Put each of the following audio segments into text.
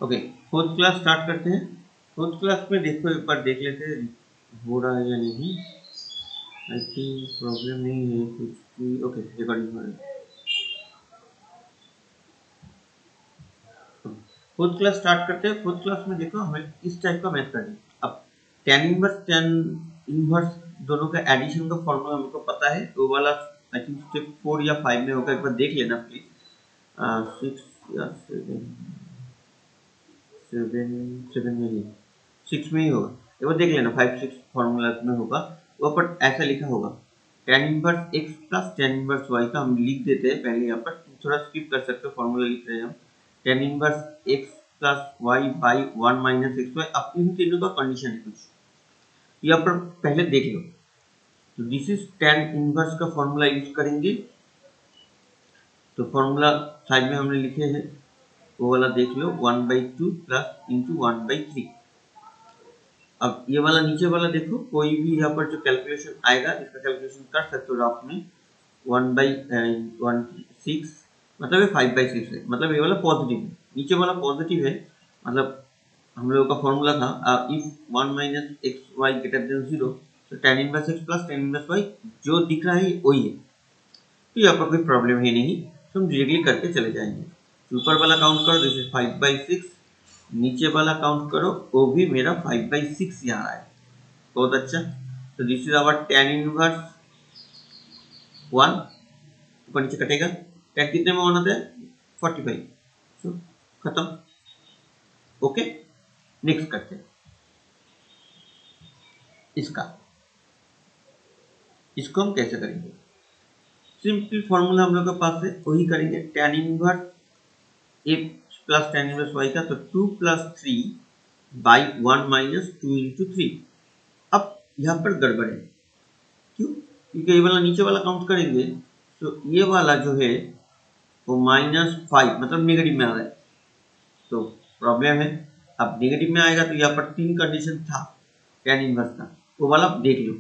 Okay, fourth class start करते हैं। Fourth class में देखो, एक बार देख लेते हैं हो रहा है या नहीं। आई थिंक प्रॉब्लम नहीं है कुछ भी। ओके, रिकॉर्डिंग हो रहा है। फोर्थ क्लास स्टार्ट करते हैं। फोर्थ क्लास में देखो हमें इस टाइप का मैथ करना है। अब tan इनवर्स tan इनवर्स दोनों का एडिशन का फॉर्मूला हमको पता है, वो वाला आई थिंक स्टेप 4 या 5 में होगा, एक बार देख लेना प्लीज। 6 या 7 में ही, 6 में ही होगा, एक बार देख लेना। 5 6 फॉर्मूला में होगा वो, पर ऐसा लिखा होगा tan inverse x plus tan inverse y का हम लिख देते हैं पहले। यहाँ पर थोड़ा स्किप कर सकते हो, फॉर्मूला लिख रहे हैं हम। tan inverse x plus y by 1 minus x y. अब इन तीनों का कंडीशन है कुछ, यहाँ पर पहले देख लो। तो दिस इज tan इनवर्स का फॉर्मूला यूज करेंगे। तो फॉर्मूला साइड में हमने लिखे हैं, वो वाला देख लो। 1/2 प्लस इंटू 1/3। अब ये वाला नीचे वाला देखो, कोई भी यहाँ पर जो कैलकुलेशन आएगा इसका कैलकुलेशन कर सकते हो आप में। 1/16 मतलब ये 5/6 है, मतलब ये वाला पॉजिटिव है, नीचे वाला पॉजिटिव है। मतलब हम लोगों का फॉर्मूला था if 1 minus x y greater than 0, तो tan inverse x plus tan inverse y जो दिख रहा है वही है। तो यहाँ पर कोई प्रॉब्लम है नहीं, तो हम डायरेक्टली करके चले जाएंगे। ऊपर वाला काउंट करो, दिस इज 5/6। नीचे वाला काउंट करो, वो भी मेरा 5/6 यहाँ है। बहुत अच्छा। तो this is our tan inverse 1, ऊपर नीचे कटेगा। tan कितने में 1 आता है? 45। सो खत्म। ओके, नेक्स्ट करते हैं इसको हम कैसे करेंगे। सिंपल फॉर्मूला हम लोग के पास है, वही करेंगे। tan inverse a plus tan inverse y का, तो 2 प्लस 3 बाई 1 माइनस 2 इंटू 3। अब यहाँ पर गड़बड़ है, क्यों? क्योंकि ये वाला नीचे वाला काउंट करेंगे तो ये वाला जो है वो -5 मतलब नेगेटिव में आ रहा है, तो प्रॉब्लम है। अब नेगेटिव में आएगा तो यहाँ पर 3 कंडीशन था tan इनवर्स का, वो वाला देख लो।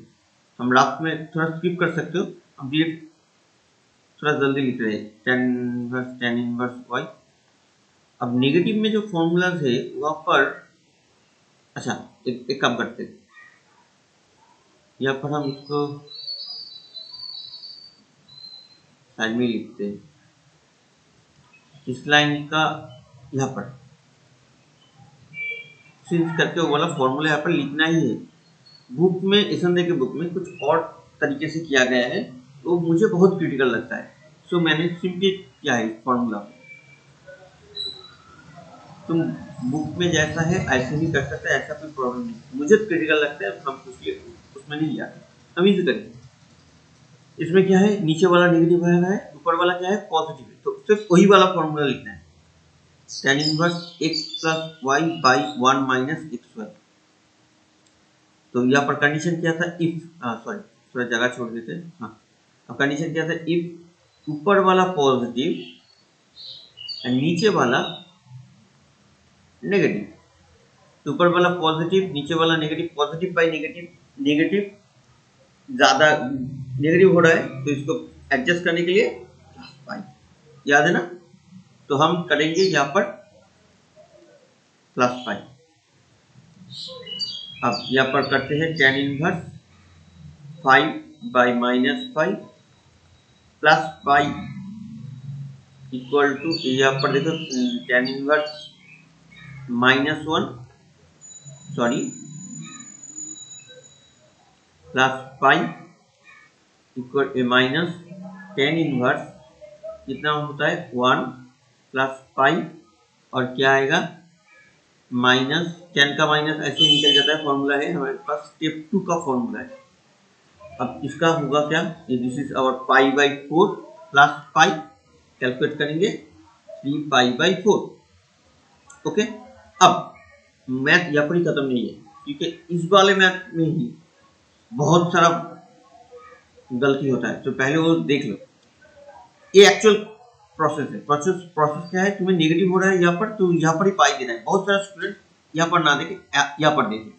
हम लास्ट में थोड़ा स्किप कर सकते हो, हम डायरेक्ट थोड़ा जल्दी लिख रहे हैं tan इनवर्स y। अब नेगेटिव में जो फॉर्मूलाज है वहां पर, अच्छा एक काम करते हैं, यहाँ पर हम इसको साइड में लिखते हैं। इस लाइन का यहाँ पर सिंस करके वो वाला फॉर्मूला यहाँ पर लिखना ही है। बुक में एसएनडे के बुक में कुछ और तरीके से किया गया है, तो मुझे बहुत क्रिटिकल लगता है। सो मैंने सिंपली किया है फॉर्मूला। तुम बुक में जैसा है ऐसे ही कर सकते हैं, ऐसा कोई प्रॉब्लम नहीं। मुझे क्रिटिकल लगता है, हम उसमें नहीं लिया, हम इसे करेंगे। इसमें क्या है, नीचे वाला नेगेटिव है, ऊपर वाला क्या है पॉजिटिव है, तो सिर्फ वही वाला फॉर्मूला लिखना है। tan inverse x plus y by 1 minus x y. तो यहाँ पर कंडीशन क्या था, इफ सॉरी थोड़ा जगह छोड़ देते हैं। हाँ, अब कंडीशन क्या था, इफ ऊपर वाला पॉजिटिव एंड नीचे वाला नेगेटिव। तो ऊपर वाला पॉजिटिव, नीचे वाला negative, positive by negative, negative ज्यादा नेगेटिव हो रहा है, तो इसको एडजस्ट करने के लिए पाई, याद है ना। तो हम करेंगे यहाँ पर प्लस पाई। अब यहाँ पर करते हैं tan inverse 5 by -5 plus pi equal to, यहाँ पर देखो tan inverse -1 sorry plus pi equal minus tan inverse कितना होता है 1 प्लस पाई, और क्या आएगा माइनस tan का माइनस ऐसे ही निकल जाता है। फॉर्मूला है हमारे पास, स्टेप 2 का फॉर्मूला है। अब इसका होगा क्या, this is our π/4 plus pi, calculate करेंगे 3π/4। ओके, अब मैथ यहाँ पर ही खत्म नहीं है, क्योंकि इस वाले मैथ में ही बहुत सारा गलती होता है, तो पहले वो देख लो। ये एक्चुअल प्रोसेस है। प्रोसेस क्या है, तुम्हें नेगेटिव हो रहा है यहाँ पर, तो यहाँ पर ही पाई देना है। बहुत सारा स्टूडेंट यहाँ पर ना देखे, यहाँ पर देखे।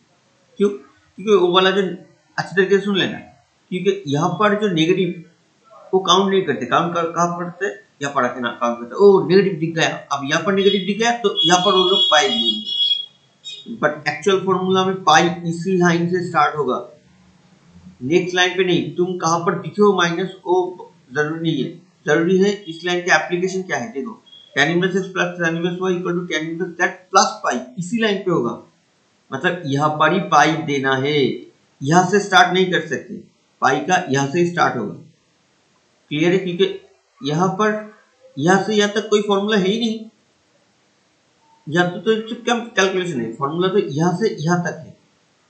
क्यों? क्योंकि वो वाला जो अच्छी तरीके से सुन लेना, क्योंकि यहाँ पर जो नेगेटिव वो काउंट नहीं करते। काउंट कहाँ करते हैं, यहाँ पर आके ना काम करता है। ओ नेगेटिव दिख गया, अब यहाँ पर नेगेटिव दिख गया तो यहाँ पर वो लोग पाई देंगे, बट एक्चुअल फॉर्मूला में पाई इसी लाइन से स्टार्ट होगा, नेक्स्ट लाइन पे नहीं। तुम कहाँ पर दिखे हो माइनस वो जरूरी नहीं है, जरूरी है इस लाइन के एप्लीकेशन क्या है। देखो tan inverse x plus tan inverse y equal to tan inverse z plus pi, इसी लाइन पे होगा, मतलब यहाँ पर ही पाई देना है, यहाँ से स्टार्ट नहीं कर सकते, पाई का यहाँ से स्टार्ट होगा। क्लियर है, क्योंकि यहाँ पर यहाँ से यहाँ तक कोई फॉर्मूला है ही नहीं, यहाँ तो क्या कैलकुलेशन है, फॉर्मूला तो यहाँ से यहाँ तक है,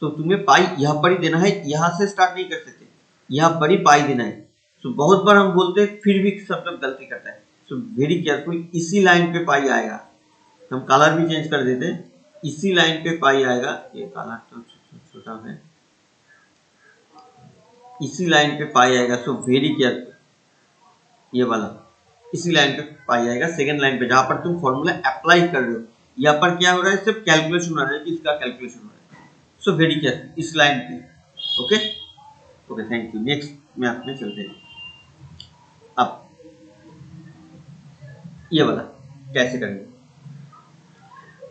तो तुम्हें पाई यहाँ पर ही देना है, यहाँ से स्टार्ट नहीं कर सकते, यहाँ पर ही पाई देना है। तो बहुत बार हम बोलते हैं फिर भी सब लोग गलती करता है, सो वेरी केयरफुल, इसी लाइन पे पाई आएगा। हम कलर भी चेंज कर देते हैं, इसी लाइन पे पाई आएगा, ये कलर तो छोटा है, इसी लाइन पे पाई आएगा, सो वेरी केयरफुल, ये वाला इसी लाइन पे पाई आएगा, सेकंड लाइन पे जहां पर तुम फॉर्मूला अप्लाई कर रहे हो। यहाँ पर क्या हो रहा है, सिर्फ कैलकुलेशन हो रहा है कि इसका कैलकुलेशन हो रहा है, सो वेरी केयरफुल इस लाइन पे। Okay okay, thank you. Next math में चलते हैं। अब ये वाला कैसे करेंगे,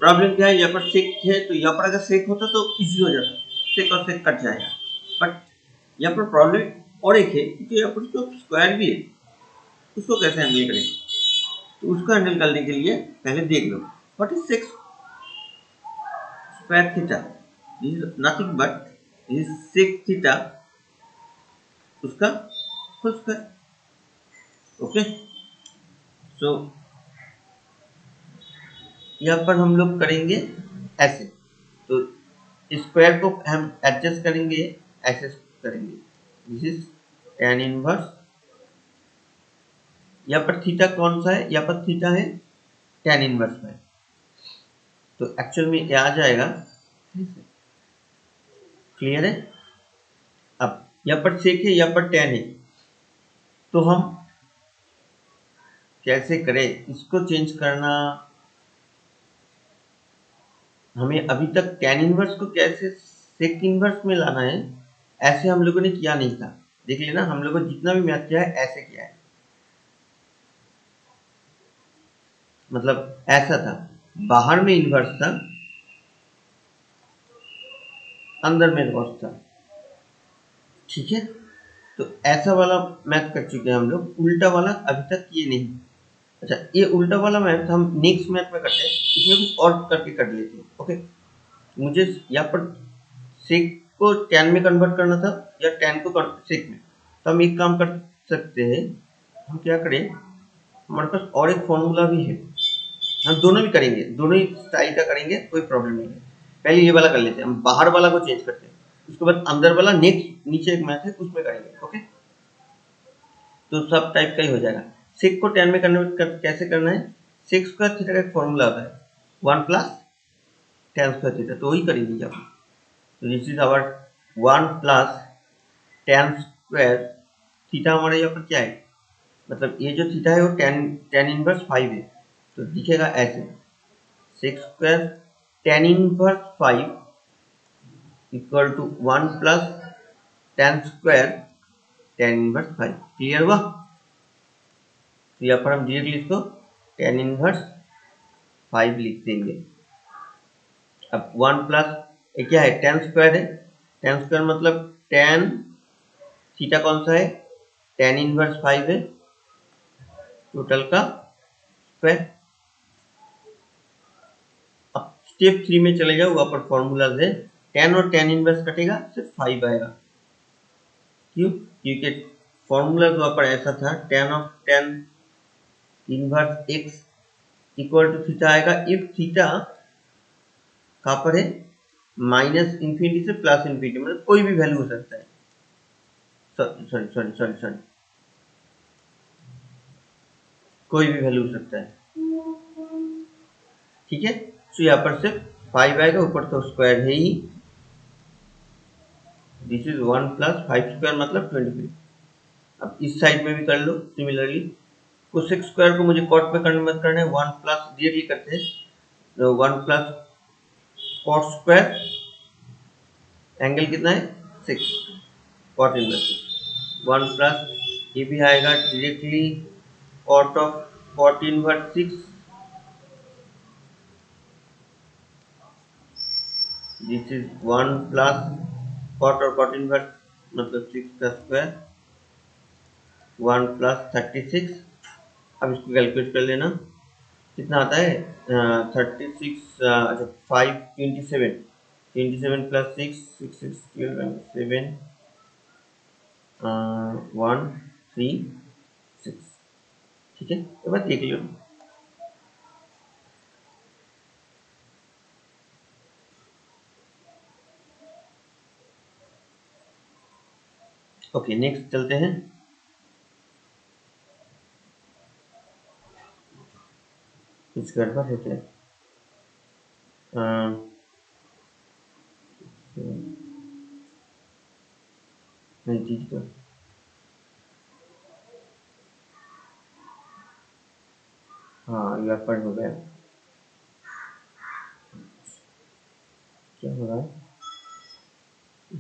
प्रॉब्लम क्या है, यहाँ पर सेक है, तो यहाँ पर अगर सेक होता तो इजी हो जाता, सेक और सेक कट जाएगा, बट यहाँ पर प्रॉब्लम और एक है, क्योंकि यहाँ पर तो स्क्वायर भी है, उसको कैसे हैंडल करें। तो उसको हैंडल करने के लिए पहले देख लो what is 6 square theta, this is nothing but this 6 theta उसका फुल स्क्वायर। ओके, सो यहाँ पर हम लोग करेंगे ऐसे, तो स्क्वायर को हम एडजस्ट करेंगे, ऐसे करेंगे, दिस इज tan इनवर्स, यहाँ पर थीटा कौन सा है, यहाँ पर थीटा है tan इनवर्स में, तो एक्चुअल में ये आ जाएगा। क्लियर है, अब यहाँ पर सेक है, यहाँ पर tan है, तो हम कैसे करें इसको चेंज करना, हमें अभी तक tan इनवर्स को कैसे सेक इनवर्स में लाना है, ऐसे हम लोगों ने किया नहीं था। देख लेना, हम लोगों ने जितना भी मैथ किया है ऐसे किया है, मतलब ऐसा था, बाहर में इनवर्स था, अंदर में कॉस था, ठीक है। तो ऐसा वाला मैथ कर चुके हैं हम लोग, उल्टा वाला अभी तक किए नहीं। अच्छा, ये उल्टा वाला मैथ हम नेक्स्ट मैथ में करते हैं, इसमें कुछ और करके कर लेते हैं। ओके, मुझे यहाँ पर सेक को tan में कन्वर्ट करना था या tan को सेक में, तो हम एक काम कर सकते हैं, हम क्या करें, हमारे पास और एक फॉर्मूला भी है, हम दोनों भी करेंगे, दोनों ही स्टाइल का करेंगे, कोई प्रॉब्लम नहीं है। पहले ये वाला कर लेते हैं, हम बाहर वाला को चेंज करते हैं, उसके बाद अंदर वाला नेक्स्ट नीचे एक मैथ है उसमें करेंगे। ओके, तो सब टाइप का ही हो जाएगा। सेक को tan में कन्वर्ट कैसे करना है, सेक स्क्वायर थीटा का एक फॉर्मूला होता है 1 प्लस tan स्क्वायर थीटा, तो वही करेंगे जब, तो this is our 1 plus tan square theta, हमारे यहाँ पर क्या है, मतलब ये जो थीटा है वो tan इनवर्स 5 है, तो दिखेगा ऐसे, sec square tan inverse 5 equal to 1 plus tan square tan inverse 5। Clear हुआ, तो यहाँ पर हम डायरेक्टली इसको tan इनवर्स 5 लिख देंगे। अब 1 प्लस ये क्या है, tan स्क्वायर है, tan स्क्वायर मतलब tan थीटा कौन सा है, tan इनवर्स 5 है, टोटल का स्क्वायर। अब स्टेप 3 में चले जाओ, वहां पर फॉर्मूला है, tan और tan इनवर्स कटेगा, सिर्फ 5 आएगा। क्यों, क्योंकि फॉर्मूला तो वहां पर ऐसा था, tan inverse x equal to theta आएगा, इफ थीटा कहां पर है, माइनस इंफिनिटी से प्लस इंफिनिटी, मतलब कोई भी वैल्यू हो सकता है, सॉरी कोई भी वैल्यू हो सकता है, ठीक है। तो यहाँ पर से 5 आएगा, ऊपर तो स्क्वायर है ही, दिस इज 1 प्लस 5 स्क्वायर मतलब 25। अब इस साइड में भी कर लो सिमिलरली, कोसेक स्क्वायर को मुझे कॉट में कन्वर्ट करना है, 1 प्लस डायरेक्टली करते हैं, तो 1 प्लस कॉट स्क्वायर, एंगल कितना है 6, कॉट इनवर्स 1 प्लस ये भी आएगा directly cot of cot inverse 6, this is 1 plus cot और cot inverse मतलब 6 का स्क्वायर 1 प्लस 36। अब इसको कैलकुलेट कर लेना, कितना आता है 36, अच्छा 5 27 प्लस 6 6 6 12 7 1 3 6। ठीक है, एक बार देख लो। ओके, नेक्स्ट चलते हैं। कुछ गड़बड़ है क्या? नहीं, चीज को हाँ यह पर हो गया। क्या हो रहा है?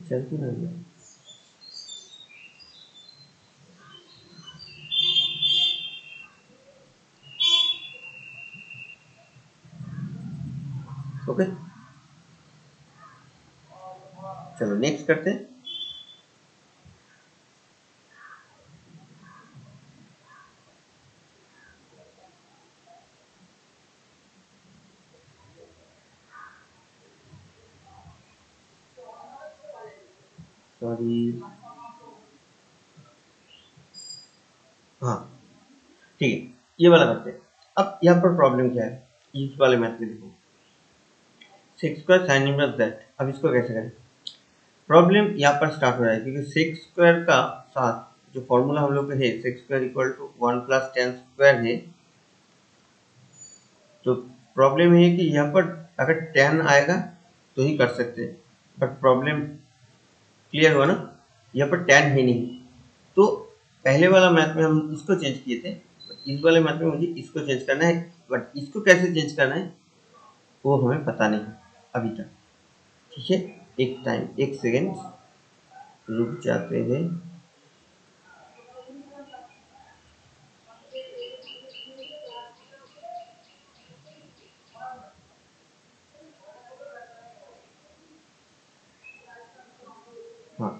चल क्यों नहीं है? ओके, चलो नेक्स्ट करते हैं। सॉरी, हाँ ठीक है, ये वाला करते हैं। अब यहाँ पर प्रॉब्लम क्या है, इस वाले मैथ में देखो, sex square sine inverse that. अब इसको कैसे करें? प्रॉब्लम यहाँ पर स्टार्ट हो रहा है क्योंकि सेक्स स्क्वायर का साथ जो फॉर्मूला हम लोग का है, sec x square equal to 1 plus tan square है। तो प्रॉब्लम है कि यहाँ पर अगर टेन आएगा तो ही कर सकते हैं, बट प्रॉब्लम क्लियर हुआ ना, यहाँ पर टेन है नहीं। तो पहले वाला मैथ में हम इसको चेंज किए थे, इस वाले मैथ में मुझे इसको चेंज करना है, बट इसको कैसे चेंज करना है वो हमें पता नहीं अभी तक। ठीक है, एक टाइम, एक सेकेंड रुक जाते हैं। हाँ,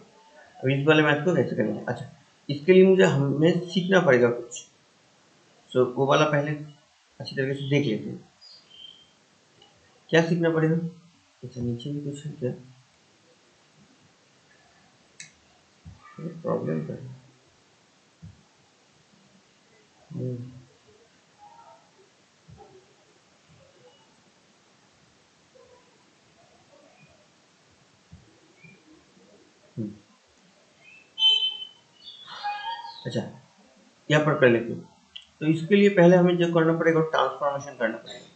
अब इस वाले मैथ को कैसे करेंगे? अच्छा, इसके लिए मुझे हमें सीखना पड़ेगा कुछ, सो वो वाला पहले अच्छी तरीके से देख लेते हैं। क्या सीखना पड़ेगा? अच्छा, नीचे भी कुछ है क्या? प्रॉब्लम क्या है? हम्म, अच्छा, यहाँ पर कर लेते हैं। तो इसके लिए पहले हमें जो करना पड़ेगा ट्रांसफॉर्मेशन करना पड़ेगा।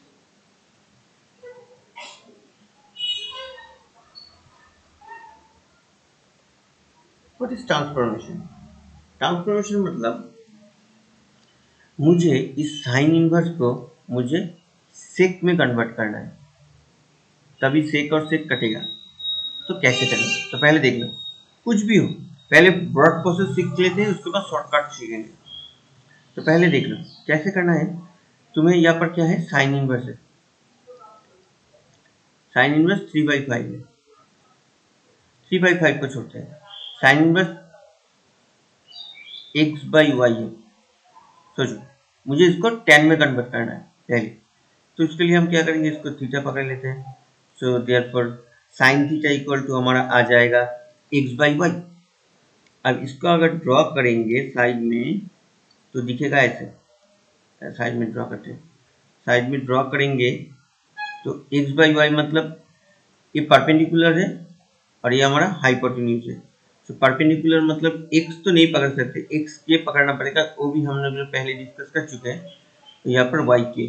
What is transformation? ट्रांसफॉर्मेशन मतलब मुझे इस साइन इनवर्स को मुझे सेक में कन्वर्ट करना है, तभी सेक और सेक कटेगा। तो कैसे करें? तो पहले देख लो, कुछ भी हो पहले ब्रॉड प्रोसेस सीख लेते हैं, उसके बाद शॉर्टकट सीखेंगे। तो पहले देख लो कैसे करना है। तुम्हें यहाँ पर क्या है, साइन इनवर्स है, साइन इनवर्स 3/5 है, 3/5 को छोड़ते हैं, साइन इनवर्स x/y है। सोचो, मुझे इसको 10 में कन्वर्ट करना है पहले, तो इसके लिए हम क्या करेंगे, इसको थीटा पकड़ लेते हैं। So therefore sine theta equal to हमारा आ जाएगा x/y। अब इसको अगर ड्रॉ करेंगे साइड में तो दिखेगा ऐसे, साइड में ड्रॉ करते हैं, साइड में ड्रॉ करेंगे तो x/y मतलब ये परपेंडिकुलर है और ये हमारा हाइपोटेन्यूज है। तो परपेंडिकुलर मतलब x तो नहीं पकड़ सकते, x के पकड़ना पड़ेगा, वो भी हम लोग पहले डिस्कस कर चुके हैं। तो यहाँ पर y के,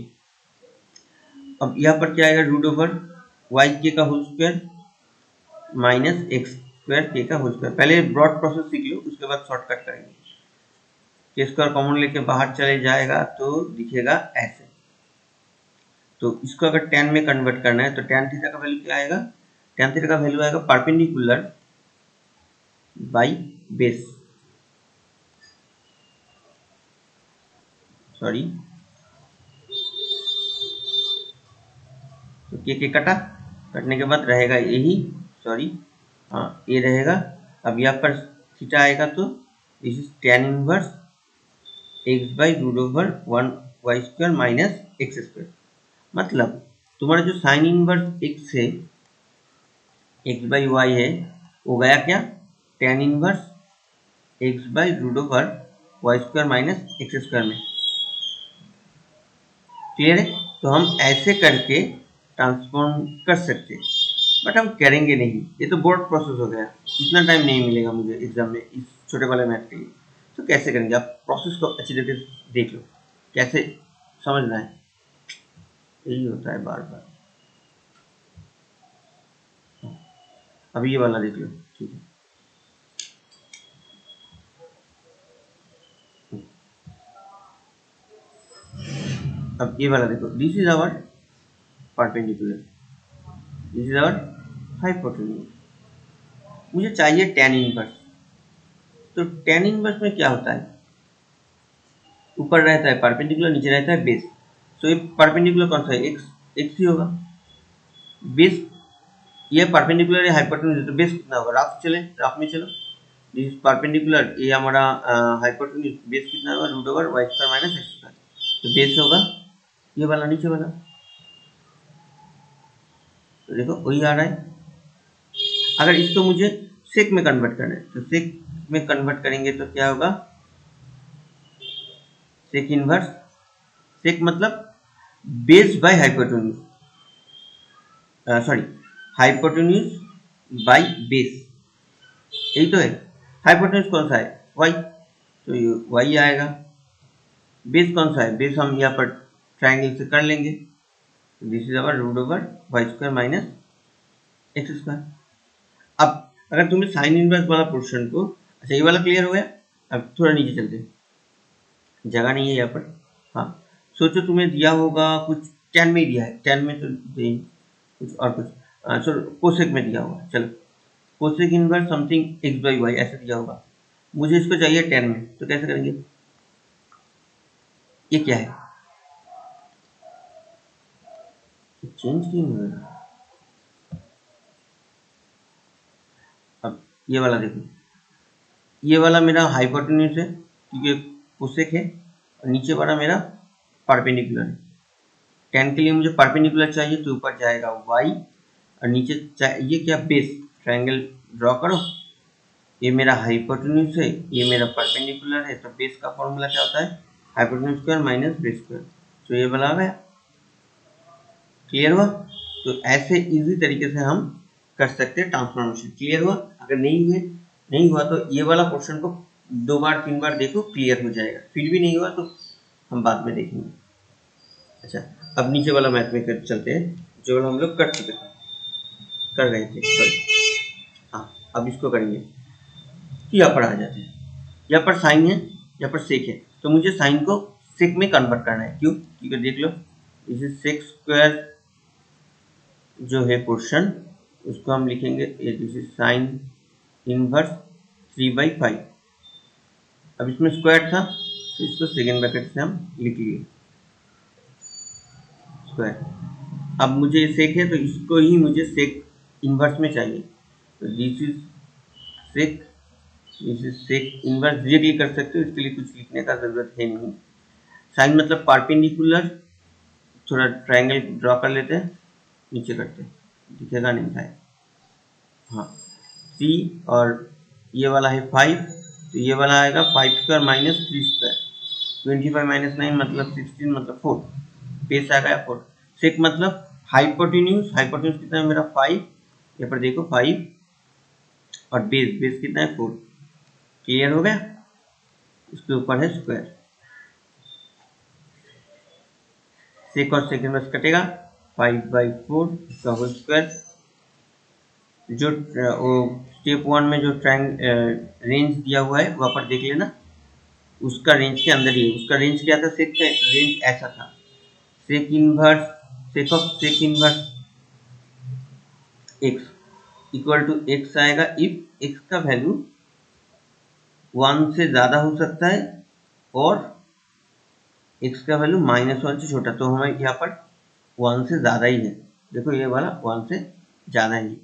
अब यहाँ पर क्या आएगा, रूट ओवर वाई के का whole square minus x square के का होल स्क्वायर। पहले ब्रॉड प्रोसेस सीख लो, उसके बाद शॉर्टकट करेंगे। के स्क्वायर कॉमन लेके बाहर चले जाएगा तो दिखेगा ऐसे। तो इसको अगर टेन में कन्वर्ट करना है तो टेन थीटा का वैल्यू क्या आएगा, टेन थीटा का वैल्यू आएगा परपेंडिकुलर बाई बेस। सॉरी, तो के कटा, कटने के बाद रहेगा यही, सॉरी हाँ ये रहेगा। अब यहाँ पर थीटा आएगा तो this is tan inverse x by root over 1 y square minus x square. मतलब तुम्हारा जो साइन इनवर्स एक्स है, एक्स बाई वाई है, वो गया क्या, tan inverse x by root over y square minus x square में। क्लियर है? तो हम ऐसे करके ट्रांसफॉर्म कर सकते हैं, बट हम करेंगे नहीं, ये तो बोर्ड प्रोसेस हो गया, इतना टाइम नहीं मिलेगा मुझे एग्जाम में इस छोटे वाले मैथ के लिए। तो कैसे करेंगे, आप प्रोसेस को अच्छी तरीके से देख लो, कैसे समझना है, यही होता है बार बार। अभी ये वाला देख लो, ठीक है। अब ये वाला देखो, this is our perpendicular, this is our hypotenuse, मुझे चाहिए tan इनवर्स। तो tan इनवर्स में क्या होता है, ऊपर रहता है परपेंडिकुलर, नीचे रहता है बेस। तो ये परपेंडिकुलर कौन सा है, एक्स, एक्स ही होगा। बेस ये परपेंडिकुलर है हाइपोटेन्यूज, तो बेस कितना होगा, राफ चले, राफ में चलो, दिस परपेंडिकुलर, ये हमारा हाइपोटेन्यूज, बेस कितना होगा, root over y square minus x square. तो बेस होगा ये वाला नीचे वाला, तो देखो वही आ रहा है। अगर इसको मुझे सेक में कन्वर्ट करना है, तो सेक में कन्वर्ट करेंगे तो क्या होगा, सेक इनवर्स, सेक मतलब base by hypotenuse, sorry hypotenuse by base, यही तो है। हाइपोटेन्यूज कौन सा है, वाई, तो ये वाई आएगा। बेस कौन सा है, बेस हम यहाँ पर ट्राइंगल से कर लेंगे, this is our root over y square minus x square. अब अगर तुम्हें साइन इनवर्स वाला पोर्शन को, अच्छा ये वाला क्लियर हो गया। अब थोड़ा नीचे चलते हैं, जगह नहीं है यहाँ पर। हाँ सोचो तुम्हें दिया होगा कुछ, tan में दिया है, tan में तो कुछ और कुछ, चलो कोसेक में दिया होगा, चलो cosec inverse something x by y ऐसा दिया होगा, मुझे इसको चाहिए tan में, तो कैसे करेंगे, ये क्या है, चेंज क्यों हो रहा है। अब ये वाला देखो, ये वाला मेरा हाइपोटेन्यूज है क्योंकि कोसेक है, और नीचे वाला मेरा परपेंडिकुलर है। tan के लिए मुझे परपेंडिकुलर चाहिए, तो ऊपर जाएगा y, और नीचे ये क्या, बेस, ट्रायंगल ड्रॉ करो, ये मेरा हाइपोटेन्यूज है, ये मेरा परपेंडिकुलर है, तो बेस का फॉर्मूला क्या होता है, hypotenuse square minus base square. तो ये वाला आ गया, क्लियर हुआ। तो ऐसे इजी तरीके से हम कर सकते हैं ट्रांसफॉर्मेशन। क्लियर हुआ, अगर नहीं हुआ तो ये वाला पोर्शन को 2 बार 3 बार देखो, क्लियर हो जाएगा। फिर भी नहीं हुआ तो हम बाद में देखेंगे। अच्छा अब नीचे वाला मैथ में कर चलते हैं, जो वाला हम लोग कर चुके थे, कर रहे थे, सॉरी हाँ अब इसको करेंगे। यहाँ पर आ जाते हैं, यहाँ पर साइन है, यहाँ पर सेक है, तो मुझे साइन को सेक में कन्वर्ट करना है। क्यों, क्योंकि देख लो इसे सेक स्क्वायर जो है पोर्शन, उसको हम लिखेंगे दिस इज साइन इनवर्स 3/5। अब इसमें स्क्वायर था तो इसको सेकेंड ब्रैकेट से हम लिख लिए स्क्वायर। अब मुझे सेक है तो इसको ही मुझे सेक इनवर्स में चाहिए, तो this is sec, this is sec inverse, directly कर सकते हो, इसके लिए कुछ लिखने का जरूरत है नहीं। साइन मतलब परपेंडिकुलर, थोड़ा ट्रायंगल ड्रॉ कर लेते हैं, नीचे करते हैं, दिखेगा नहीं था, हाँ 3, और ये वाला है 5, तो ये वाला आएगा 5 स्क्वायर माइनस 3 स्क्वायर, 25 माइनस 9 मतलब 16 मतलब 4, बेस आ गया 4। सेक मतलब हाइपोटेन्यूज, हाइपोटेन्यूज कितना है मेरा 5, यहाँ पर देखो 5, और बेस, बेस कितना है 4। क्लियर हो गया, इसके ऊपर है स्क्वायर, सेक और सेक इनवर्स कटेगा, 5/4 इसका होल स्क्वायर। जो वो स्टेप 1 में जो रेंज दिया हुआ है वहाँ पर देख लेना, उसका रेंज के अंदर ही है। उसका रेंज क्या था, सेक का रेंज ऐसा था, sec inverse, sec of sec inverse x equal to x आएगा इफ एक्स का वैल्यू 1 से ज़्यादा हो सकता है और x का वैल्यू -1 से छोटा, तो हमें यहाँ पर 1 से ज़्यादा ही है। देखो ये वाला 1 से ज़्यादा ही,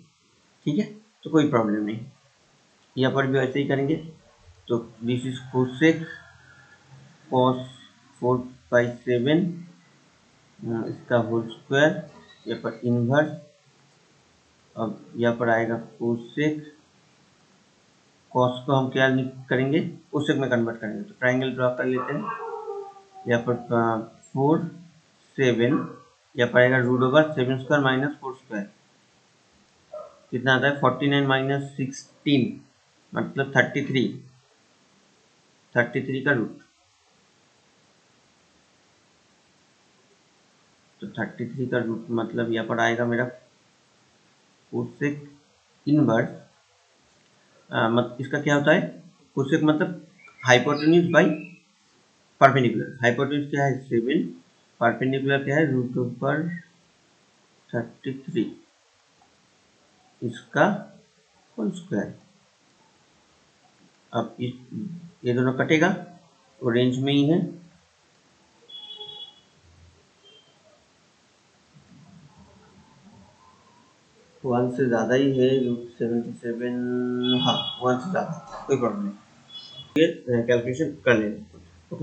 ठीक है, तो कोई प्रॉब्लम नहीं। यहाँ पर भी ऐसे ही करेंगे। तो दिस इज कोसेक cos 4/7 इसका होल स्क्वायर, यहाँ पर इनवर्स, अब यहाँ पर आएगा कोसेक, कॉस को हम क्या करेंगे, कोसेक में कन्वर्ट करेंगे। तो ट्राइंगल ड्रॉ कर लेते हैं। यहाँ पर 4/7, यहाँ पर आएगा √7² माइनस 4², कितना आता है 49 - 16 मतलब 33 का रूट। तो 33 का रूट मतलब यहाँ पर आएगा मेरा कोसेक इनवर्स, इसका क्या होता है, कोसेक मतलब हाइपोटेन्यूज बाई परपेंडिकुलर। हाइपोटेन्यूज क्या है 7, परपेंडिकुलर क्या है √33 इसका होल स्क्वायर। अब ये दोनों कटेगा, वो रेंज में ही है। वन से ज़्यादा ही है, √77, हाँ 1 से ज़्यादा, कोई प्रॉब्लम नहीं। ये कैलकुलेशन कर लेंगे।